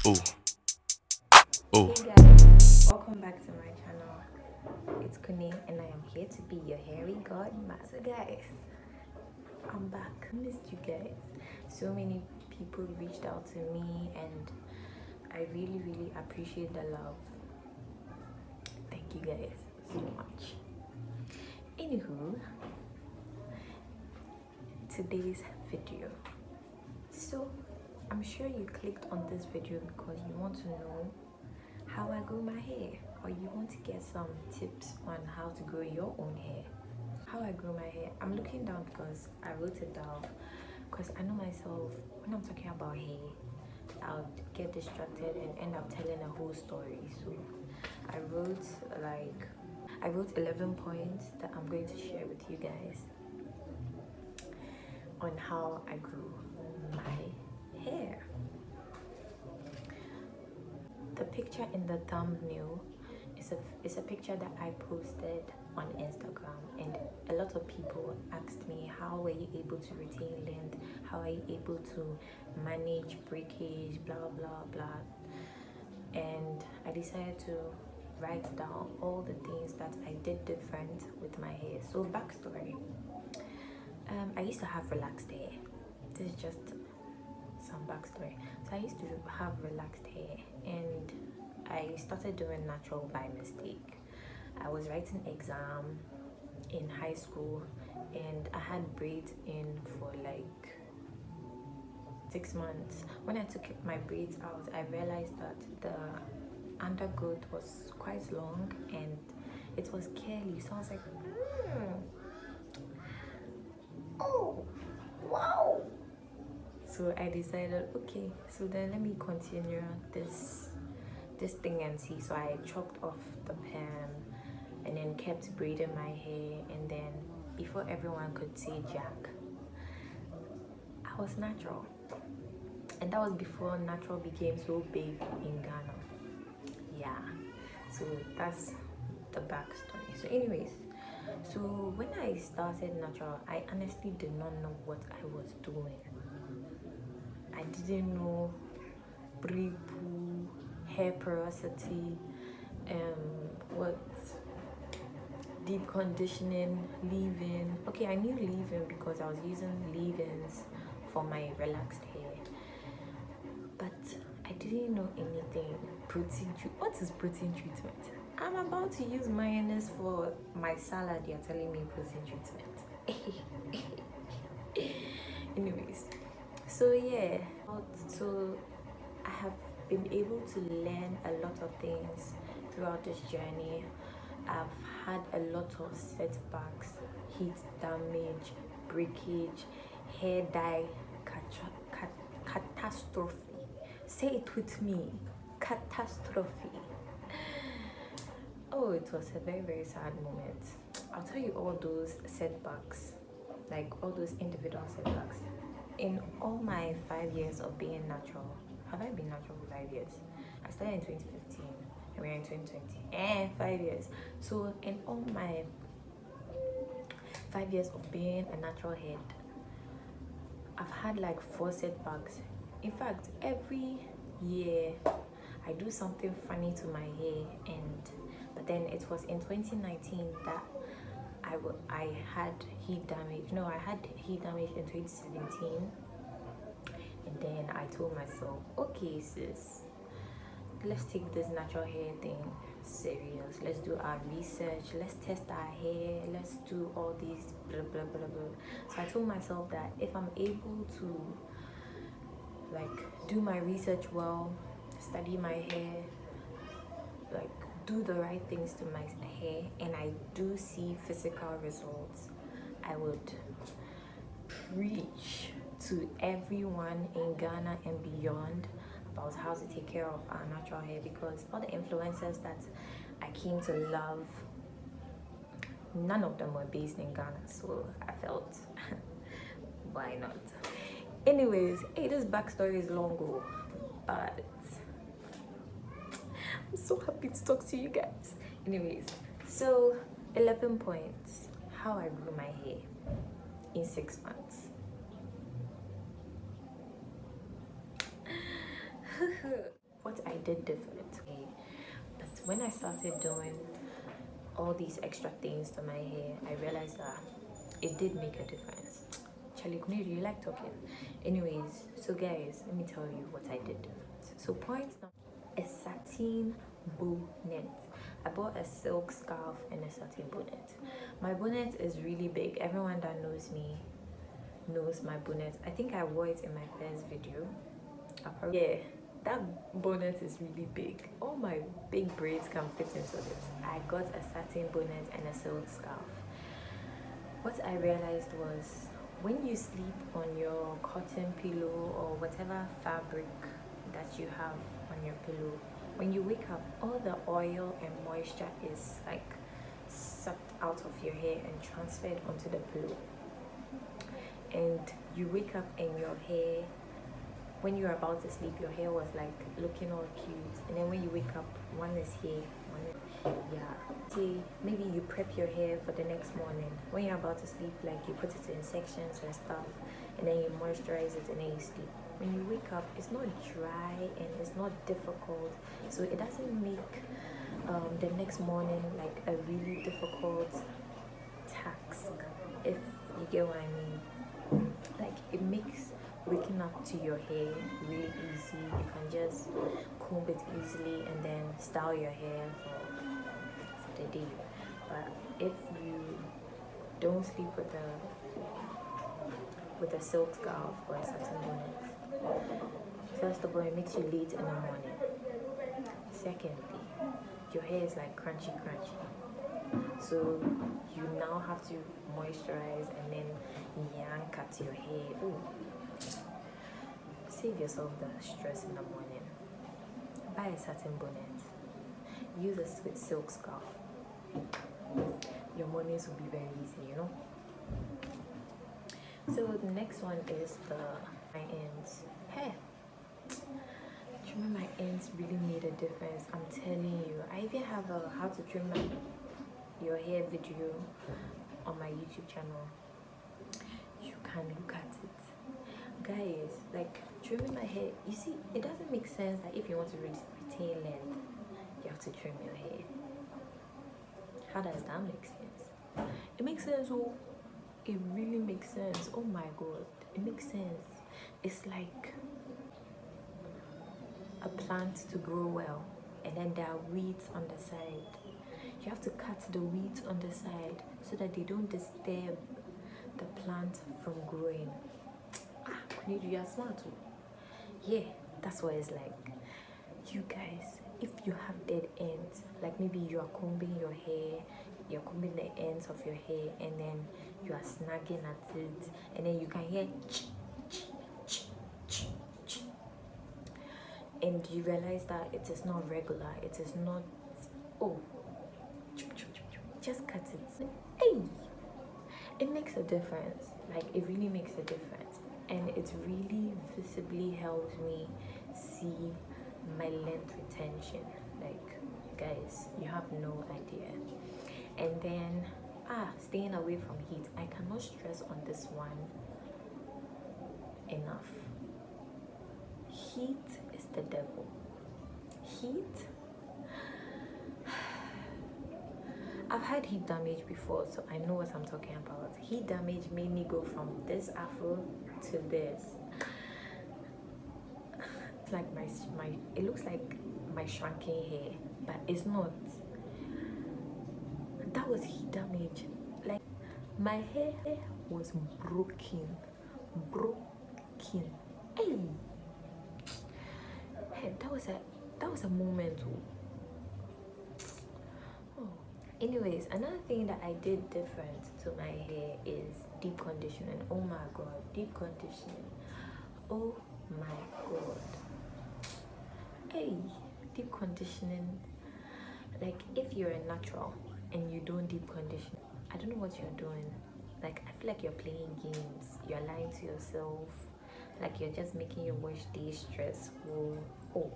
Ooh, ooh. Hey guys, welcome back to my channel. It's Konayyy and I am here to be your hairy godmother. So guys, I'm back. I missed you guys. So many people reached out to me and I really appreciate the love. Thank you guys so much. Anywho, today's video. So I'm sure you clicked on this video because you want to know how I grow my hair, or you want to get some tips on how to grow your own hair. How I grow my hair, I'm looking down because I wrote it down because I know myself, when I'm talking about hair I'll get distracted and end up telling a whole story. So I wrote like 11 points that I'm going to share with you guys on how I grew my hair. The picture in the thumbnail is a picture that I posted on Instagram, and a lot of people asked me, how were you able to retain length, how are you able to manage breakage, blah blah blah. And I decided to write down all the things that I did different with my hair. So backstory, I used to have relaxed hair. This is just some backstory. So I used to have relaxed hair and I started doing natural by mistake. I was writing exam in high school and I had braids in for like 6 months. When I took my braids out, I realized that the undergrowth was quite long and it was curly. So I was like, oh, wow. So I decided, okay, so then let me continue this thing and see. So I chopped off the perm and then kept braiding my hair, and then before everyone could say Jack, I was natural. And that was before natural became so big in Ghana. Yeah, so that's the backstory. So anyways, so when I started natural, I honestly did not know what I was doing. I didn't know pre-poo, hair porosity, what deep conditioning, leave-in. Okay, I knew leave-in because I was using leave-ins for my relaxed hair, but I didn't know anything. Protein treatment. What is protein treatment? I'm about to use mayonnaise for my salad. You're telling me protein treatment. Anyways, so yeah, so I have been able to learn a lot of things throughout this journey. I've had a lot of setbacks, heat damage, breakage, hair dye, catastrophe. Say it with me, catastrophe. Oh, it was a very sad moment. I'll tell you all those setbacks, like all those individual setbacks. In all my 5 years of being natural, have I been natural for 5 years? I started in 2015 and we're in 2020. And 5 years. So in all my 5 years of being a natural head, I've had like 4 setbacks. In fact, every year I do something funny to my hair, but then it was in 2019 that I had heat damage. No, I had heat damage in 2017, and then I told myself, okay sis, let's take this natural hair thing serious. Let's do our research, let's test our hair, let's do all these blah blah blah blah. So I told myself that if I'm able to like do my research well, study my hair, like do the right things to my hair, and I do see physical results, I would preach to everyone in Ghana and beyond about how to take care of our natural hair, because all the influencers that I came to love, none of them were based in Ghana. So I felt why not? Anyways, hey, this backstory is long ago, but I'm so happy to talk to you guys. Anyways, so 11 points how I grew my hair in 6 months. what I did different. But when I started doing all these extra things to my hair, I realized that it did make a difference. Charlie, do you like talking? Anyways, so guys, let me tell you what I did different. So point number, a satin bonnet. I bought a silk scarf and a satin bonnet. My bonnet is really big. Everyone that knows me knows my bonnet. I think I wore it in my first video. Yeah, that bonnet is really big. All my big braids can fit into it. I got a satin bonnet and a silk scarf. What I realized was when you sleep on your cotton pillow or whatever fabric that you have on your pillow, when you wake up, all the oil and moisture is like sucked out of your hair and transferred onto the pillow. And you wake up and your hair, when you're about to sleep, your hair was like looking all cute, and then when you wake up, one is here, one is, yeah. See, maybe you prep your hair for the next morning. When you're about to sleep, like you put it in sections and stuff, and then you moisturize it, and then you sleep. When you wake up, it's not dry and it's not difficult, so it doesn't make the next morning like a really difficult task, if you get what I mean. Like it makes waking up to your hair really easy. You can just comb it easily and then style your hair for the day. But if you don't sleep with a silk scarf or a satin bonnet, first of all, it makes you late in the morning. Secondly, your hair is like crunchy. So you now have to moisturize and then yank at your hair. Ooh. Save yourself the stress in the morning. Buy a satin bonnet. Use a silk scarf. Your mornings will be very easy, you know. So the next one is my ends. Hey, trimming my ends really made a difference. I'm telling you. I even have a how to trim your hair video on my YouTube channel. You can look at it, guys. Like trimming my hair, you see, it doesn't make sense that if you want to retain length, you have to trim your hair. How does that make sense? It makes sense. Oh, it really makes sense. Oh my god, it makes sense. It's like a plant to grow well, and then there are weeds on the side. You have to cut the weeds on the side so that they don't disturb the plant from growing. You are smart too. Yeah, that's what it's like. You guys, if you have dead ends, like maybe you are combing your hair, you're combing the ends of your hair, and then you are snagging at it, and then you can hear and you realize that it is not regular, it is not, oh, just cut it. Hey, it makes a difference. Like it really makes a difference, and it really visibly helps me see my length retention. Like guys, you have no idea. And then staying away from heat. I cannot stress on this one enough. Heat is the devil. Heat, I've had heat damage before, so I know what I'm talking about. Heat damage made me go from this afro to this. It's like my it looks like my shrinking hair, but it's not. That was heat damage. Like my hair was broken. Hey, that was a moment. Oh. Anyways, another thing that I did different to my hair is deep conditioning. Oh my god, deep conditioning. Oh my god. Hey, deep conditioning. Like if you're a natural and you don't deep condition, I don't know what you're doing. Like I feel like you're playing games. You're lying to yourself. Like you're just making your wash day stressful. Oh.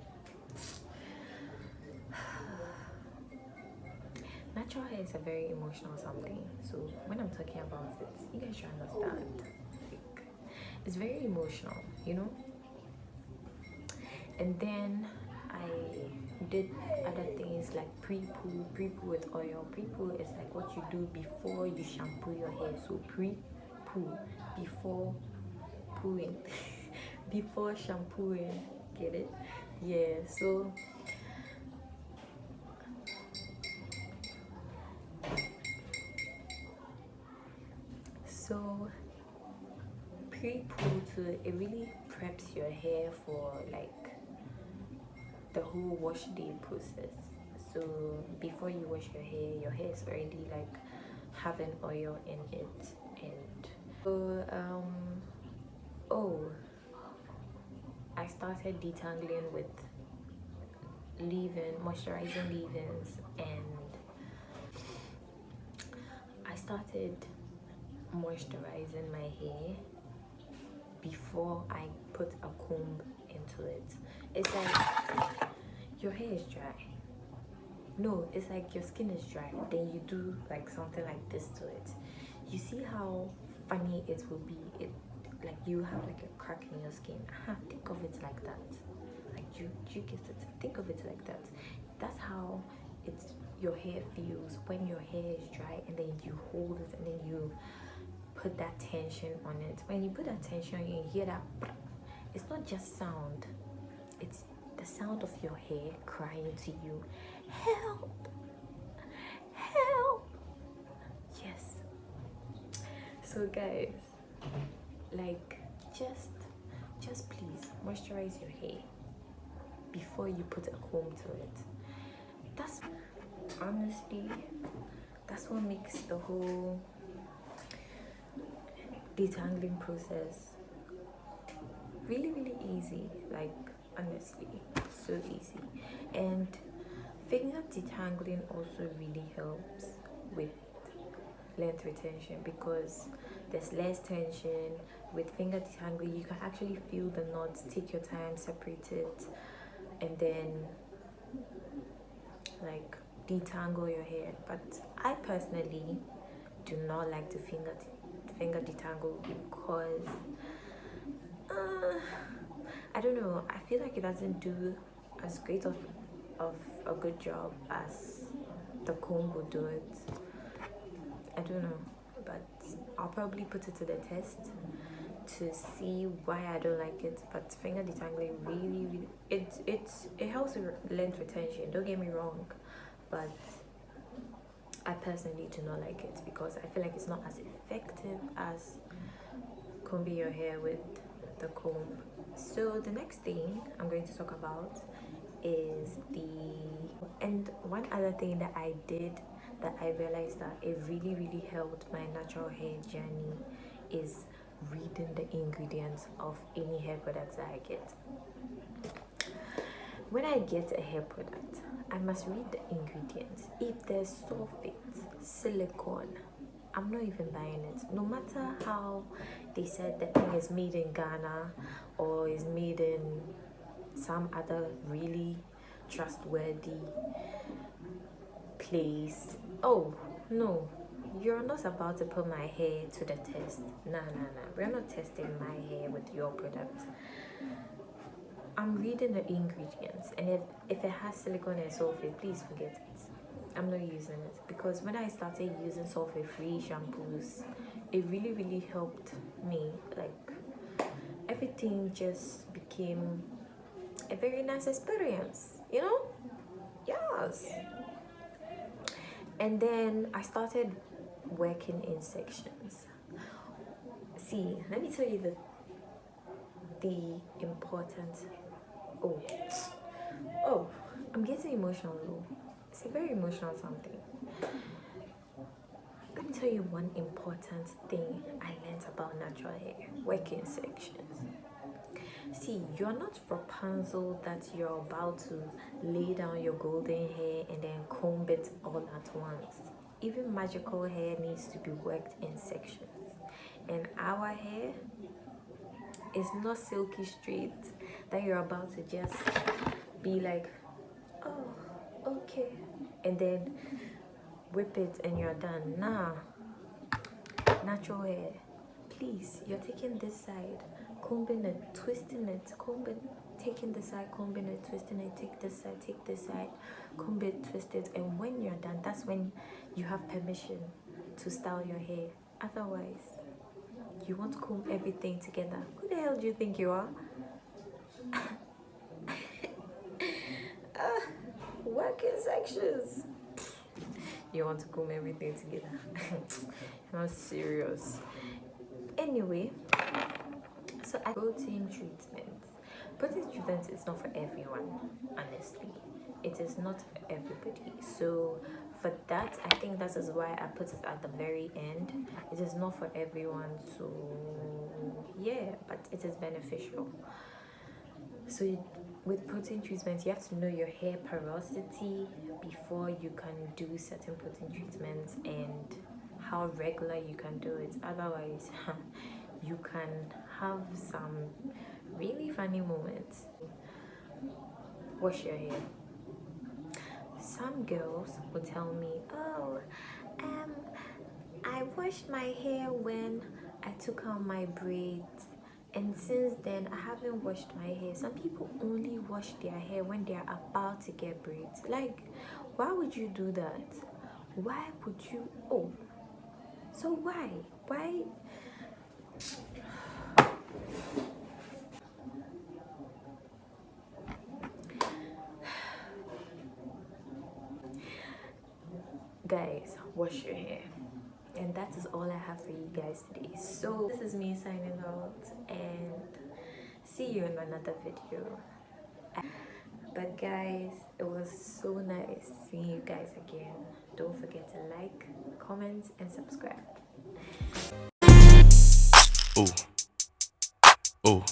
Natural hair is a very emotional something. So when I'm talking about it, you guys should understand. Like, it's very emotional, you know? And then I did other things like pre-poo with oil. Pre-poo is like what you do before you shampoo your hair. So pre-poo, before pooing, before shampooing. Get it? Yeah. So pre-poo too, it really preps your hair for like the whole wash day process. So before you wash your hair is already like having oil in it. And so oh, I started detangling with leave-in, moisturizing leave-ins, and I started moisturizing my hair before I put a comb into it. It's like your hair is dry. No, it's like your skin is dry. Then you do like something like this to it. You see how funny it will be? It like you have like a crack in your skin. Think of it like that. Like you get it. Think of it like that. That's how your hair feels when your hair is dry, and then you hold it and then you put that tension on it. When you put that tension, you hear that. It's not just sound. It's the sound of your hair crying to you, help, help. Yes. So guys, like just please moisturize your hair before you put a comb to it. That's honestly, that's what makes the whole detangling process really easy. Like honestly, so easy. And finger detangling also really helps with length retention because there's less tension. With finger detangling, you can actually feel the knots. Take your time, separate it, and then like detangle your hair. But I personally do not like to finger detangle because I don't know, I feel like it doesn't do as great of a good job as the comb would do it. I don't know, but I'll probably put it to the test to see why I don't like it. But finger detangling really it helps with length retention, don't get me wrong, but I personally do not like it because I feel like it's not as effective as combing your hair with the comb. So the next thing I'm going to talk about is and one other thing that I did that I realized that it really helped my natural hair journey is reading the ingredients of any hair products that I get. When I get a hair product, I must read the ingredients. If there's sulfate, silicone, I'm not even buying it. No matter how they said the thing is made in Ghana or is made in some other really trustworthy place. Oh, no. You're not about to put my hair to the test. Nah. We're not testing my hair with your product. I'm reading the ingredients, and if it has silicone and sulfate, please forget it. I'm not using it because when I started using sulfate-free shampoos, it really helped me. Like everything just became a very nice experience, you know? Yes. And then I started working in sections. See, let me tell you the important. Oh, I'm getting emotional though. It's a very emotional something. Let me tell you one important thing I learned about natural hair working sections. See, you're not Rapunzel that you're about to lay down your golden hair and then comb it all at once. Even magical hair needs to be worked in sections. And our hair is not silky straight that you're about to just be like, oh, okay, and then whip it and you're done. Nah, natural hair, please, you're taking this side, combing it, twisting it, combing, taking the side, combing it, twisting it, take this side, comb it, twist it, and when you're done, that's when you have permission to style your hair. Otherwise, you want to comb everything together. Who the hell do you think you are? Working sections. You want to comb everything together. Not serious. Anyway, so I protein treatment. Protein treatment is not for everyone, honestly. It is not for everybody. So for that, I think that is why I put it at the very end. It is not for everyone, so yeah, but it is beneficial. So with protein treatment, you have to know your hair porosity before you can do certain protein treatments and how regular you can do it. Otherwise, you can have some really funny moments. Wash your hair. Some girls will tell me, oh, I washed my hair when I took out my braids, and since then I haven't washed my hair. Some people only wash their hair when they are about to get braids. Like, why would you do that? Why would you? Oh, so why guys, wash your hair. And that is all I have for you guys today. So this is me signing out, and see you in another video. But guys, it was so nice seeing you guys again. Don't forget to like, comment, and subscribe. Oh. Oh.